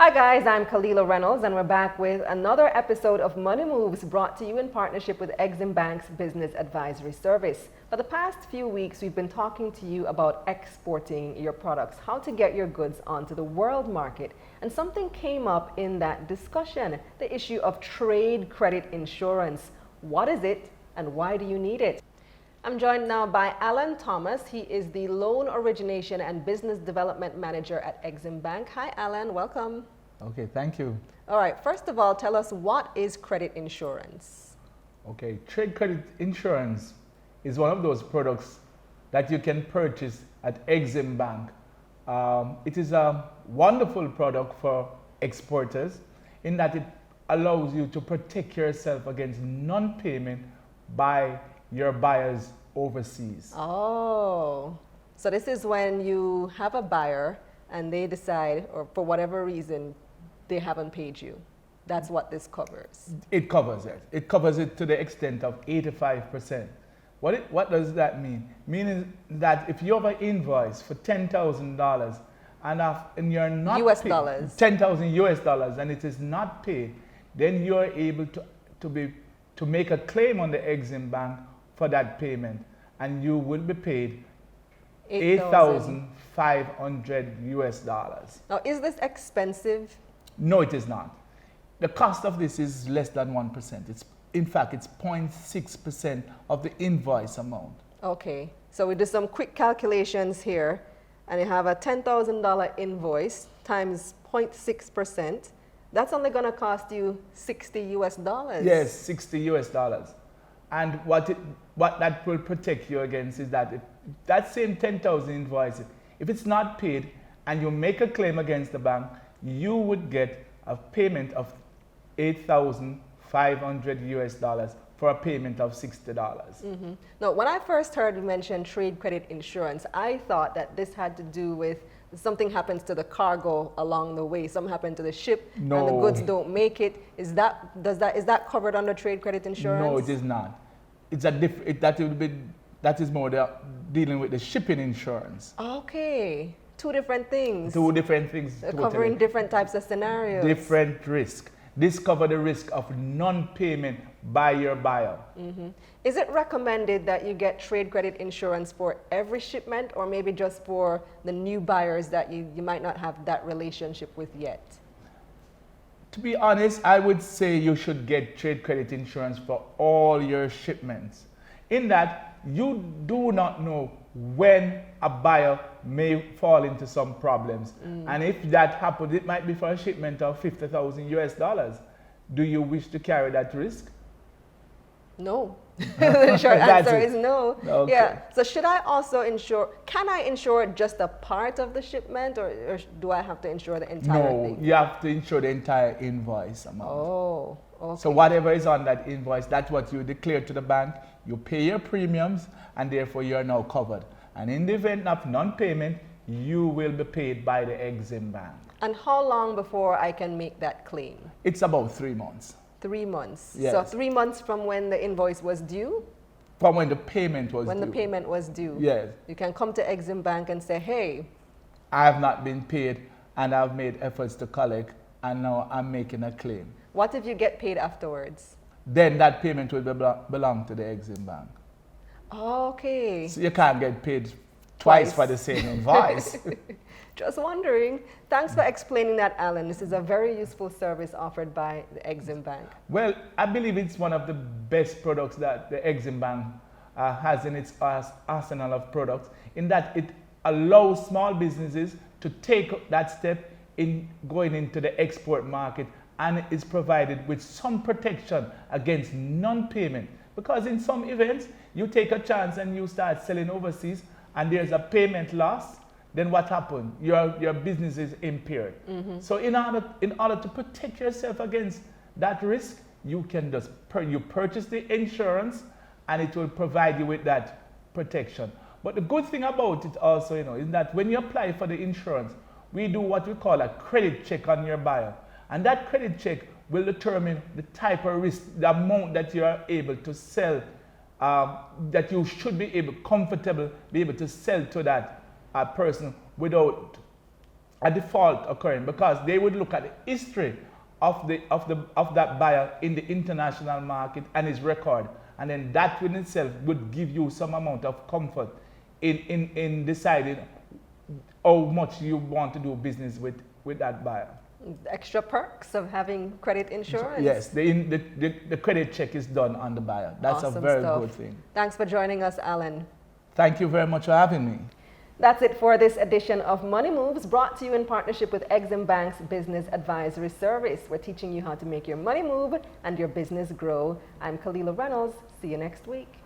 Hi guys, I'm Kalila Reynolds and we're back with another episode of Money Moves brought to you in partnership with EXIM Bank's Business Advisory Service. For the past few weeks, we've been talking to you about exporting your products, how to get your goods onto the world market. And something came up in that discussion, the issue of trade credit insurance. What is it and why do you need it? I'm joined now by Allan Thomas. He is the Loan Origination and Business Development Manager at EXIM Bank. Hi, Allan. Welcome. Okay, thank you. All right. First of all, tell us, what is credit insurance? Okay, trade credit insurance is one of those products that you can purchase at EXIM Bank. It is a wonderful product for exporters in that it allows you to protect yourself against non-payment by your buyers overseas. Oh, so this is when you have a buyer and they decide, or for whatever reason, they haven't paid you. That's what this covers. It covers it. It covers it to the extent of 85%. What does that mean? Meaning that if you have an invoice for $10,000 and you're not US dollars. 10,000 US dollars and it is not paid, then you're able to make a claim on the EXIM Bank for that payment, and you will be paid $8,500 US dollars. Now, is this expensive? No, it is not. The cost of this is less than 1%. In fact, it's 0.6% of the invoice amount. Okay, so we do some quick calculations here, and you have a $10,000 invoice times 0.6%. That's only going to cost you 60 US dollars. Yes, 60 US dollars. And what that will protect you against is that if that same 10,000 invoice, if it's not paid and you make a claim against the bank, you would get a payment of 8,500 US dollars for a payment of $60. Mm-hmm. Now, when I first heard you mention trade credit insurance, I thought that this had to do with something happens to the cargo along the way, something happened to the ship, no. And the goods don't make it. Is that covered under trade credit insurance? No, it is not. It's that is more dealing with the shipping insurance. Okay, two different things. Two different things. Totally. Covering different types of scenarios. Different risk. This covers the risk of non-payment by your buyer. Mm-hmm. Is it recommended that you get trade credit insurance for every shipment, or maybe just for the new buyers that you might not have that relationship with yet? To be honest, I would say you should get trade credit insurance for all your shipments. In that, you do not know when a buyer may fall into some problems. And if that happens, it might be for a shipment of 50,000 US dollars. Do you wish to carry that risk? No. The short answer is no. Okay. Yeah. So should I also insure, can I insure just a part of the shipment, or do I have to insure the entire thing? No, you have to insure the entire invoice amount. Oh, okay. So whatever is on that invoice, that's what you declare to the bank. You pay your premiums, and therefore you are now covered. And in the event of non-payment, you will be paid by the EXIM Bank. And how long before I can make that claim? It's about 3 months. 3 months. Yes. So 3 months from when the invoice was due? From when the payment was due. When the payment was due. Yes. You can come to EXIM Bank and say, hey, I have not been paid and I've made efforts to collect, and now I'm making a claim. what if you get paid afterwards? Then that payment will belong to the EXIM Bank. Okay. So you can't get paid twice for the same invoice. Just wondering. Thanks for explaining that, Allan. This is a very useful service offered by the EXIM Bank. Well, I believe it's one of the best products that the EXIM Bank has in its arsenal of products, in that it allows small businesses to take that step in going into the export market, and is provided with some protection against non-payment. Because in some events, you take a chance and you start selling overseas and there's a payment loss, then what happens? Your business is impaired. Mm-hmm. So in order to protect yourself against that risk, you can just you purchase the insurance and it will provide you with that protection. But the good thing about it also, is that when you apply for the insurance, we do what we call a credit check on your buyer. And that credit check will determine the type of risk, the amount that you are able to sell, that you should be able to sell to that person without a default occurring, because they would look at the history of that buyer in the international market and his record, and then that in itself would give you some amount of comfort in deciding how much you want to do business with that buyer. Extra perks of having credit insurance. Yes, the credit check is done on the buyer. That's Awesome a very stuff. good thing. Thanks for joining us, Allan. Thank you very much for having me. That's it for this edition of Money Moves, brought to you in partnership with EXIM Bank's Business Advisory Service. We're teaching you how to make your money move and your business grow. I'm Kalila Reynolds. See you next week.